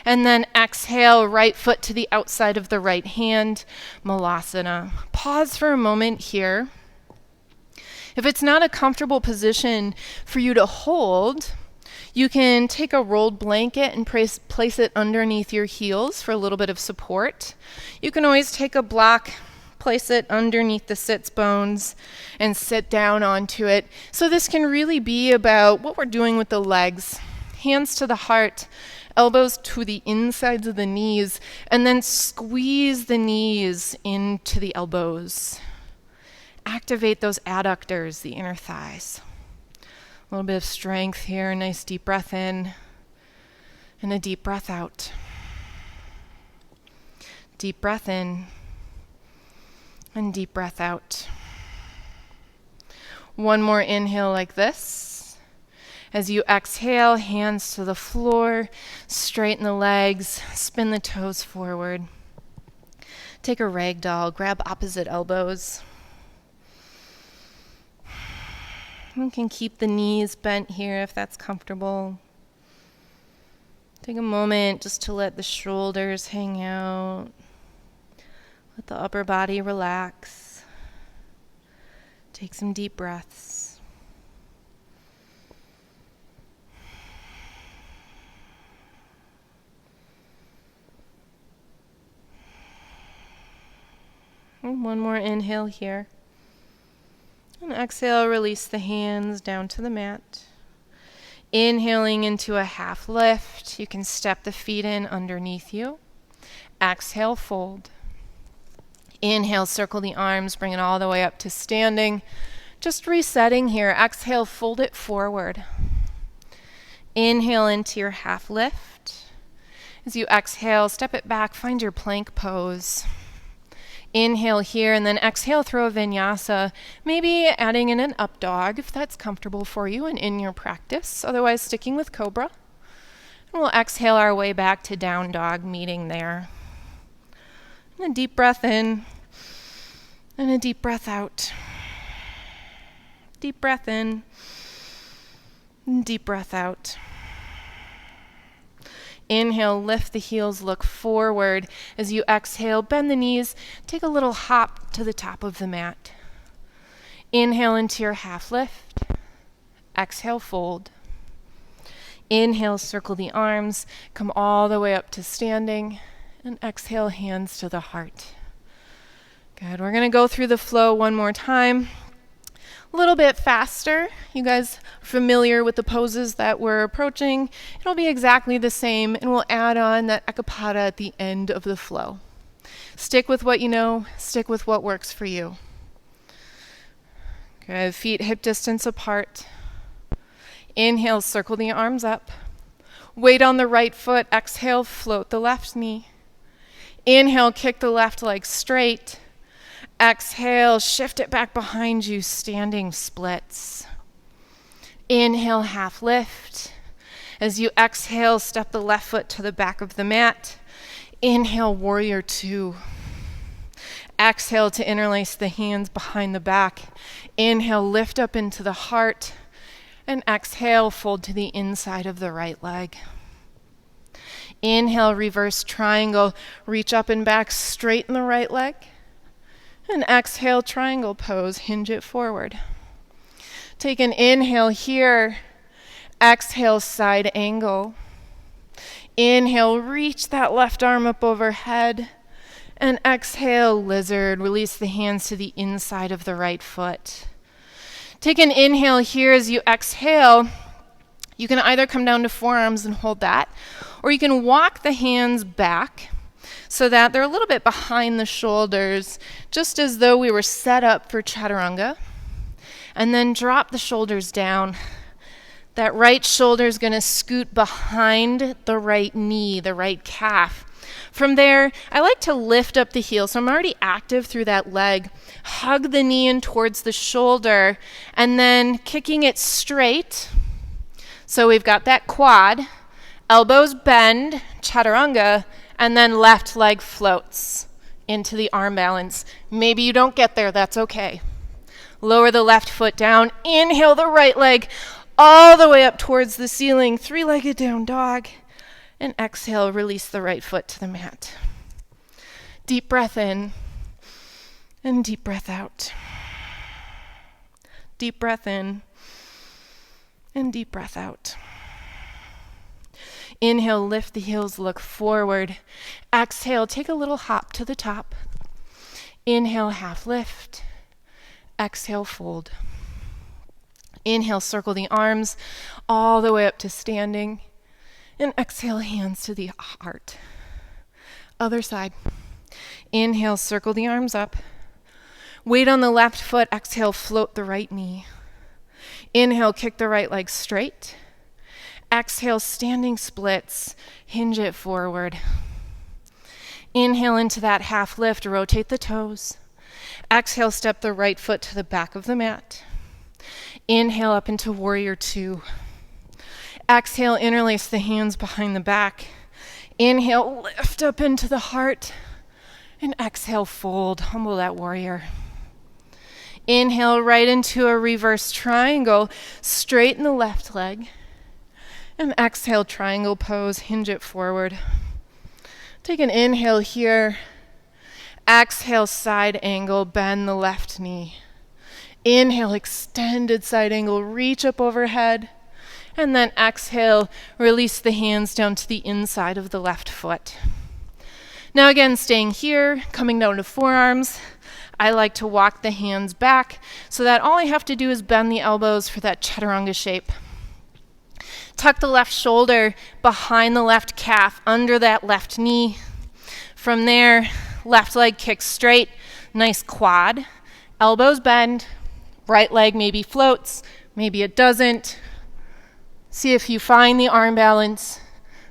And then exhale, right foot to the outside of the right hand, Malasana. Pause for a moment here. If it's not a comfortable position for you to hold, you can take a rolled blanket and place it underneath your heels for a little bit of support. You can always take a block, place it underneath the sits bones and sit down onto it. So this can really be about what we're doing with the legs. Hands to the heart, elbows to the insides of the knees, and then squeeze the knees into the elbows. Activate those adductors, the inner thighs. A little bit of strength here, a nice deep breath in, and a deep breath out. Deep breath in, and deep breath out. One more inhale like this. As you exhale, hands to the floor, straighten the legs, spin the toes forward. Take a ragdoll, grab opposite elbows. You can keep the knees bent here if that's comfortable. Take a moment just to let the shoulders hang out. Let the upper body relax. Take some deep breaths. And one more inhale here. And exhale, release the hands down to the mat. Inhaling into a half lift. You can step the feet in underneath you. Exhale, fold. Inhale, circle the arms, bring it all the way up to standing. Just resetting here. Exhale, fold it forward. Inhale into your half lift. As you exhale, step it back, find your plank pose. Inhale here, and then exhale, throw a vinyasa, maybe adding in an up dog if that's comfortable for you and in your practice, otherwise sticking with cobra. And we'll exhale our way back to down dog, meeting there. And a deep breath in, and a deep breath out. Deep breath in, and deep breath out. Inhale, lift the heels, look forward. As you exhale, bend the knees, take a little hop to the top of the mat. Inhale into your half lift. Exhale, fold. Inhale, circle the arms, come all the way up to standing, and exhale, hands to the heart. Good. We're going to go through the flow one more time. A little bit faster. You guys are familiar with the poses that we're approaching. It'll be exactly the same, and we'll add on that Eka Pada at the end of the flow. Stick with what you know. Stick with what works for you. Good. Feet hip distance apart. Inhale, circle the arms up. Weight on the right foot. Exhale, float the left knee. Inhale, kick the left leg straight. Exhale, shift it back behind you, standing splits. Inhale, half lift. As you exhale, step the left foot to the back of the mat. Inhale, warrior two. Exhale to interlace the hands behind the back. Inhale, lift up into the heart. And exhale, fold to the inside of the right leg. Inhale, reverse triangle. Reach up and back, straighten the right leg. And exhale, triangle pose, hinge it forward. Take an inhale here. Exhale, side angle. Inhale, reach that left arm up overhead. And exhale, lizard. Release the hands to the inside of the right foot. Take an inhale here. As you exhale, you can either come down to forearms and hold that, or you can walk the hands back so that they're a little bit behind the shoulders, just as though we were set up for chaturanga. And then drop the shoulders down. That right shoulder is going to scoot behind the right knee, the right calf. From there, I like to lift up the heel, so I'm already active through that leg. Hug the knee in towards the shoulder, and then kicking it straight. So we've got that quad, elbows bend, chaturanga, and then left leg floats into the arm balance. Maybe you don't get there, that's okay. Lower the left foot down, inhale the right leg all the way up towards the ceiling, three-legged down dog, and exhale, release the right foot to the mat. Deep breath in, and deep breath out. Deep breath in, and deep breath out. Inhale, lift the heels, look forward. Exhale, take a little hop to the top. Inhale, half lift. Exhale, fold. Inhale, circle the arms all the way up to standing. And exhale, hands to the heart. Other side. Inhale, circle the arms up. Weight on the left foot. Exhale, float the right knee. Inhale, kick the right leg straight. Exhale, standing splits, hinge it forward. Inhale into that half lift, rotate the toes. Exhale, step the right foot to the back of the mat. Inhale up into warrior two. Exhale, interlace the hands behind the back. Inhale, lift up into the heart. And exhale, fold, humble that warrior. Inhale right into a reverse triangle, straighten the left leg. And exhale, triangle pose, hinge it forward. Take an inhale here. Exhale, side angle, bend the left knee. Inhale, extended side angle, reach up overhead. And then exhale, release the hands down to the inside of the left foot. Now again, staying here, coming down to forearms. I like to walk the hands back so that all I have to do is bend the elbows for that chaturanga shape. Tuck the left shoulder behind the left calf, under that left knee. From there, left leg kicks straight, nice quad. Elbows bend, right leg maybe floats, maybe it doesn't. See if you find the arm balance.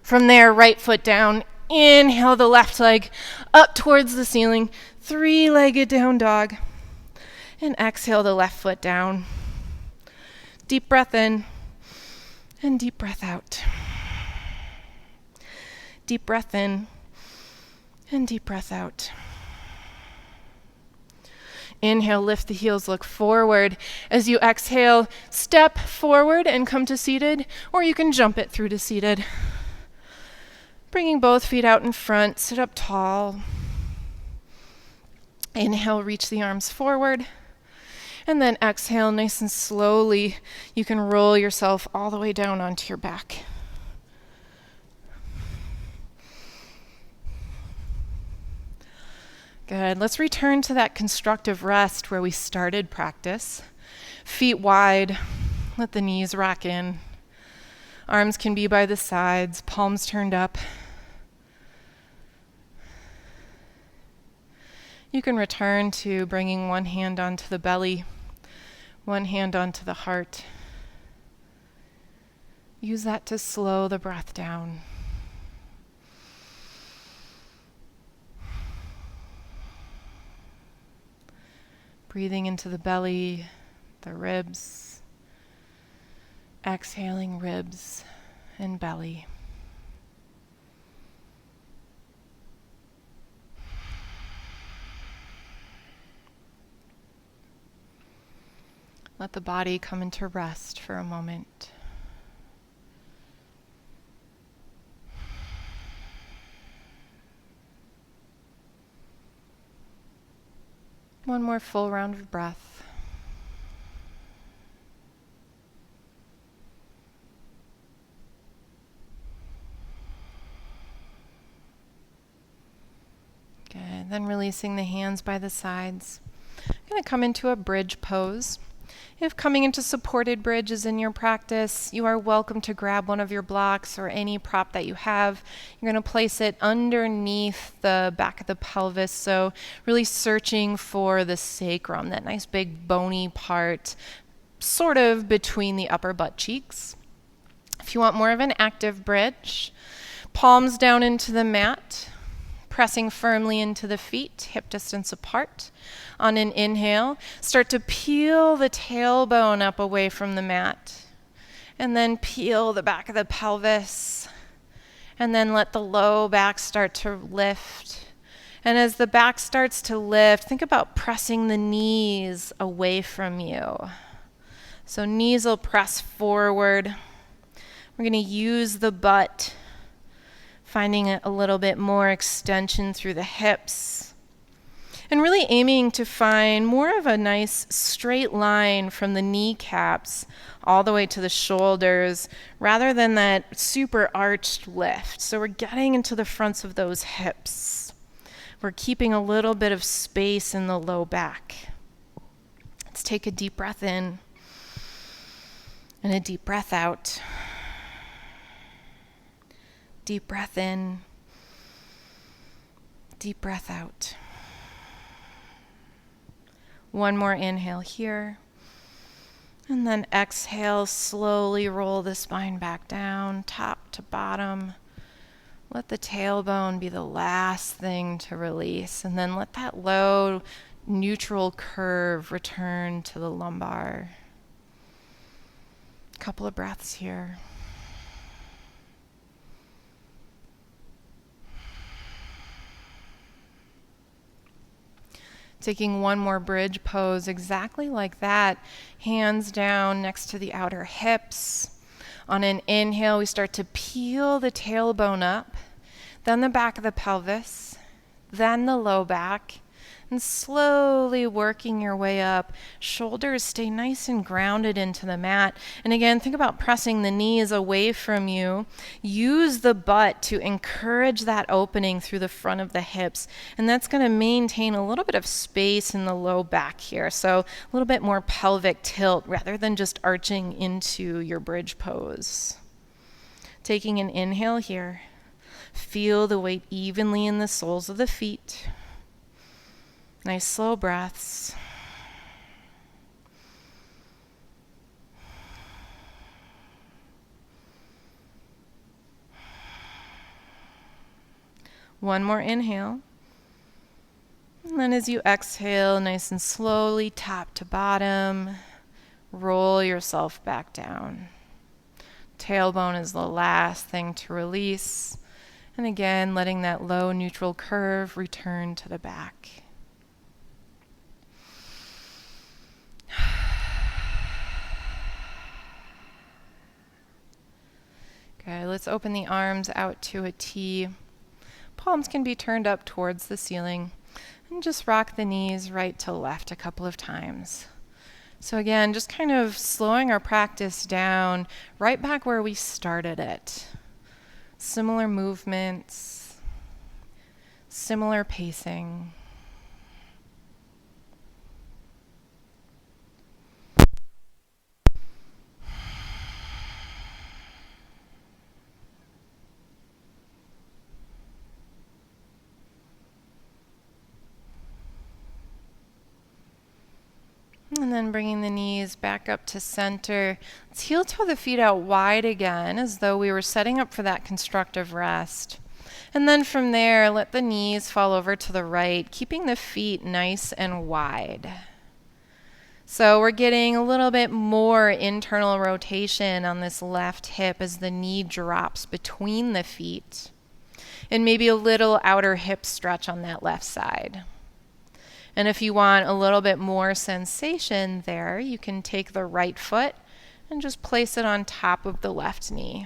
From there, right foot down. Inhale the left leg up towards the ceiling, three-legged down dog. And exhale the left foot down. Deep breath in and deep breath out. Deep breath in and deep breath out. Inhale, lift the heels, look forward. As you exhale, step forward and come to seated, or you can jump it through to seated. Bringing both feet out in front, sit up tall. Inhale, reach the arms forward. And then exhale, nice and slowly, you can roll yourself all the way down onto your back. Good. Let's return to that constructive rest where we started practice. Feet wide, let the knees rock in. Arms can be by the sides, palms turned up. You can return to bringing one hand onto the belly, one hand onto the heart. Use that to slow the breath down. Breathing into the belly, the ribs. Exhaling ribs and belly. Let the body come into rest for a moment. One more full round of breath. Good. Then releasing the hands by the sides. I'm going to come into a bridge pose. If coming into supported bridge is in your practice, you are welcome to grab one of your blocks or any prop that you have. You're going to place it underneath the back of the pelvis, so really searching for the sacrum, that nice big bony part, sort of between the upper butt cheeks. If you want more of an active bridge, palms down into the mat, pressing firmly into the feet, hip distance apart. On an inhale, start to peel the tailbone up away from the mat. And then peel the back of the pelvis. And then let the low back start to lift. And as the back starts to lift, think about pressing the knees away from you. So knees will press forward. We're going to use the butt, finding a little bit more extension through the hips. And really aiming to find more of a nice straight line from the kneecaps all the way to the shoulders, rather than that super arched lift. So we're getting into the fronts of those hips. We're keeping a little bit of space in the low back. Let's take a deep breath in and a deep breath out. Deep breath in, deep breath out. One more inhale here. And then exhale, slowly roll the spine back down, top to bottom. Let the tailbone be the last thing to release. And then let that low, neutral curve return to the lumbar. Couple of breaths here. Taking one more bridge pose exactly like that. Hands down next to the outer hips. On an inhale, we start to peel the tailbone up, then the back of the pelvis, then the low back, And slowly working your way up. Shoulders stay nice and grounded into the mat. And again, think about pressing the knees away from you. Use the butt to encourage that opening through the front of the hips. And that's going to maintain a little bit of space in the low back here. So a little bit more pelvic tilt rather than just arching into your bridge pose. Taking an inhale here. Feel the weight evenly in the soles of the feet. Nice slow breaths. One more inhale. And then as you exhale, nice and slowly, top to bottom, roll yourself back down. Tailbone is the last thing to release. And again, letting that low neutral curve return to the back. Okay, let's open the arms out to a T. Palms can be turned up towards the ceiling. And just rock the knees right to left a couple of times. So again, just kind of slowing our practice down right back where we started it. Similar movements, similar pacing. And then bringing the knees back up to center. Let's heel toe the feet out wide again, as though we were setting up for that constructive rest. And then from there, let the knees fall over to the right, keeping the feet nice and wide. So we're getting a little bit more internal rotation on this left hip as the knee drops between the feet. And maybe a little outer hip stretch on that left side. And if you want a little bit more sensation there, you can take the right foot and just place it on top of the left knee.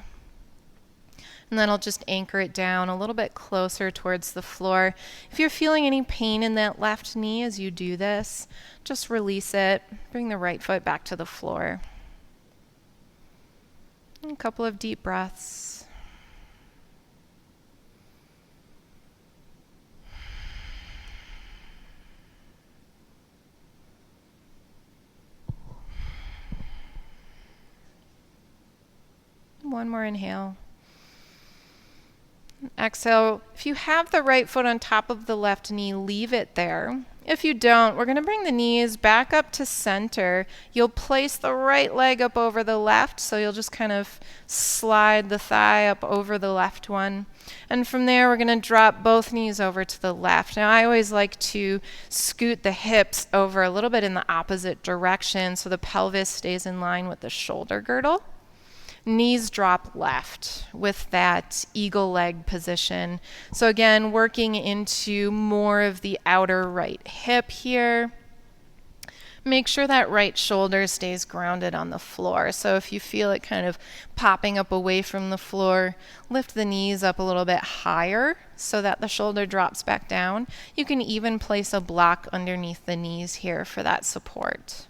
And then I'll just anchor it down a little bit closer towards the floor. If you're feeling any pain in that left knee as you do this, just release it. Bring the right foot back to the floor. And a couple of deep breaths. One more inhale. Exhale. If you have the right foot on top of the left knee, leave it there. If you don't, we're going to bring the knees back up to center. You'll place the right leg up over the left, so you'll just kind of slide the thigh up over the left one. And from there, we're going to drop both knees over to the left. Now, I always like to scoot the hips over a little bit in the opposite direction so the pelvis stays in line with the shoulder girdle. Knees drop left with that eagle leg position. So again, working into more of the outer right hip here. Make sure that right shoulder stays grounded on the floor. So if you feel it kind of popping up away from the floor, lift the knees up a little bit higher so that the shoulder drops back down. You can even place a block underneath the knees here for that support.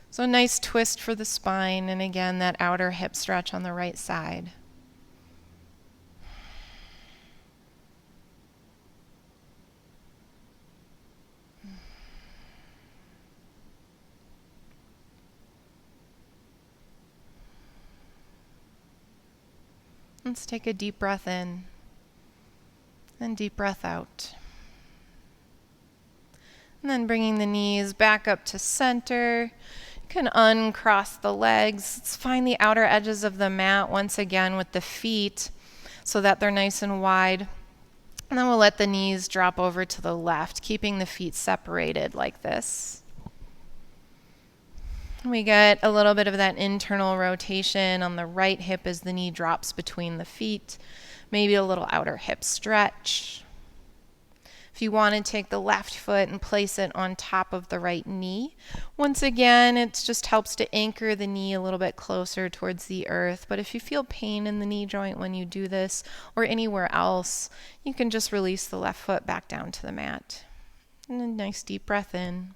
So a nice twist for the spine, and again, that outer hip stretch on the right side. Let's take a deep breath in and deep breath out. And then bringing the knees back up to center. You can uncross the legs. Let's find the outer edges of the mat once again with the feet so that they're nice and wide. And then we'll let the knees drop over to the left, keeping the feet separated like this. We get a little bit of that internal rotation on the right hip as the knee drops between the feet. Maybe a little outer hip stretch. If you want to take the left foot and place it on top of the right knee, once again, it just helps to anchor the knee a little bit closer towards the earth. But if you feel pain in the knee joint when you do this or anywhere else, you can just release the left foot back down to the mat. And a nice deep breath in.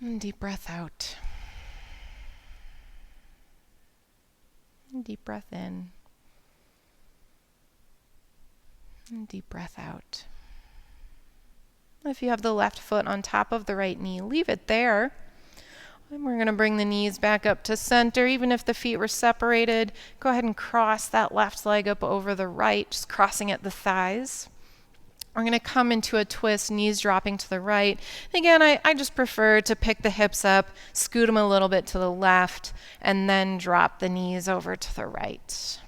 And deep breath out. And deep breath in. And deep breath out. If you have the left foot on top of the right knee, leave it there. And we're going to bring the knees back up to center. Even if the feet were separated, go ahead and cross that left leg up over the right, just crossing at the thighs. We're going to come into a twist, knees dropping to the right. And again, I just prefer to pick the hips up, scoot them a little bit to the left, and then drop the knees over to the right.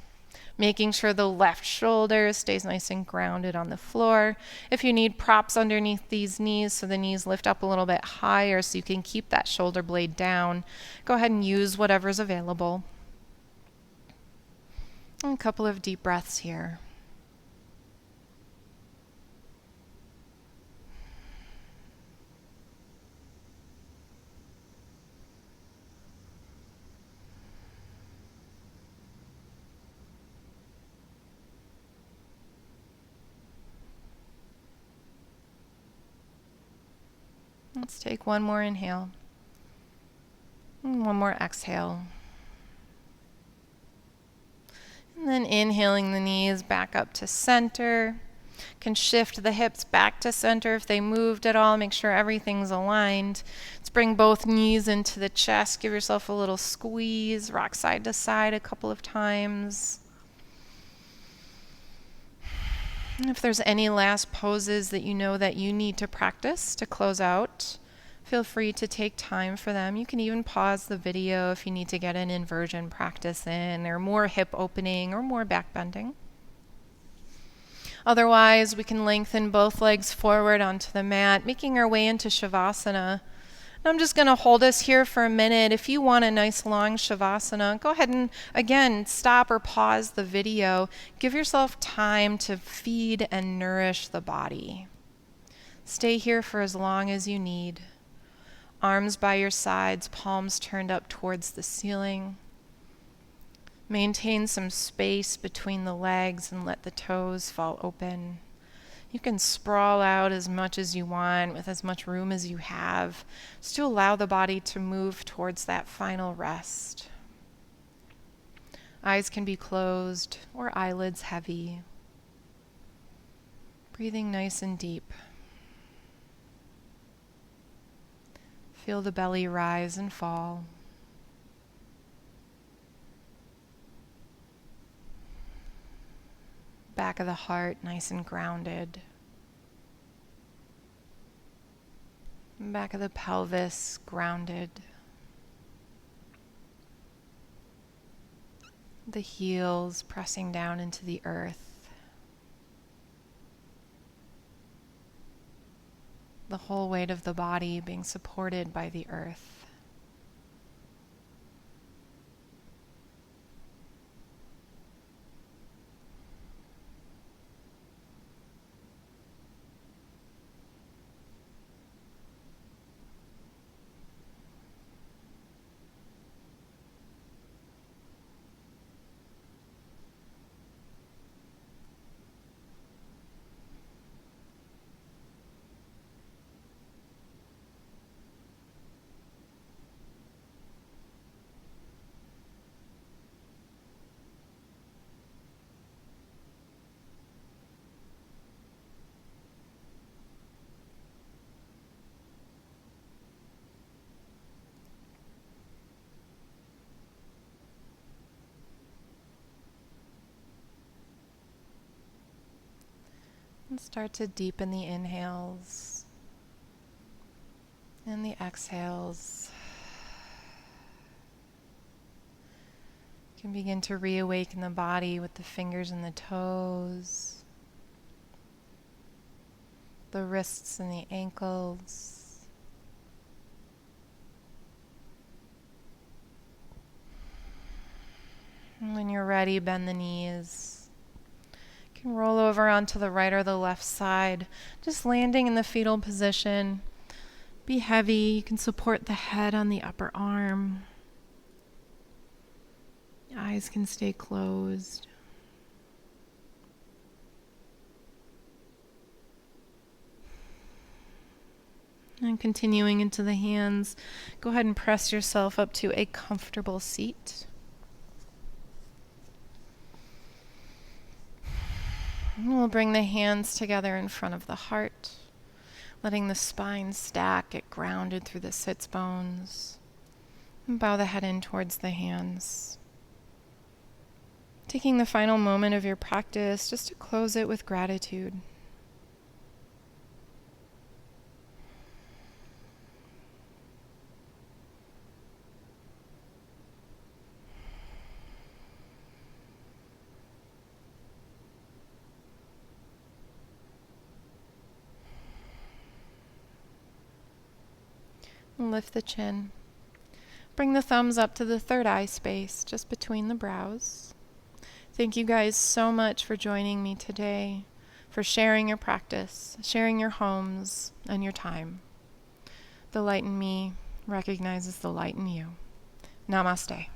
Making sure the left shoulder stays nice and grounded on the floor. If you need props underneath these knees so the knees lift up a little bit higher so you can keep that shoulder blade down, go ahead and use whatever's available. And a couple of deep breaths here. Let's take one more inhale. And one more exhale. And then inhaling the knees back up to center. Can shift the hips back to center if they moved at all. Make sure everything's aligned. Let's bring both knees into the chest. Give yourself a little squeeze. Rock side to side a couple of times. And if there's any last poses that you know that you need to practice to close out, feel free to take time for them. You can even pause the video if you need to get an inversion practice in, or more hip opening, or more back bending. Otherwise, we can lengthen both legs forward onto the mat, making our way into Shavasana. I'm just going to hold us here for a minute. If you want a nice long Shavasana, go ahead and, again, stop or pause the video. Give yourself time to feed and nourish the body. Stay here for as long as you need. Arms by your sides, palms turned up towards the ceiling. Maintain some space between the legs and let the toes fall open. You can sprawl out as much as you want with as much room as you have, just to allow the body to move towards that final rest. Eyes can be closed or eyelids heavy. Breathing nice and deep. Feel the belly rise and fall. Back of the heart nice and grounded. Back of the pelvis grounded. The heels pressing down into the earth. The whole weight of the body being supported by the earth. And start to deepen the inhales and the exhales. You can begin to reawaken the body with the fingers and the toes, the wrists and the ankles. And when you're ready, bend the knees. You can roll over onto the right or the left side, just landing in the fetal position. Be heavy. You can support the head on the upper arm. Eyes can stay closed. . And continuing into the hands, go ahead and press yourself up to a comfortable seat. And we'll bring the hands together in front of the heart, letting the spine stack, get grounded through the sits bones. And bow the head in towards the hands. Taking the final moment of your practice just to close it with gratitude. Lift the chin. Bring the thumbs up to the third eye space, just between the brows. Thank you guys so much for joining me today, for sharing your practice, sharing your homes, and your time. The light in me recognizes the light in you. Namaste.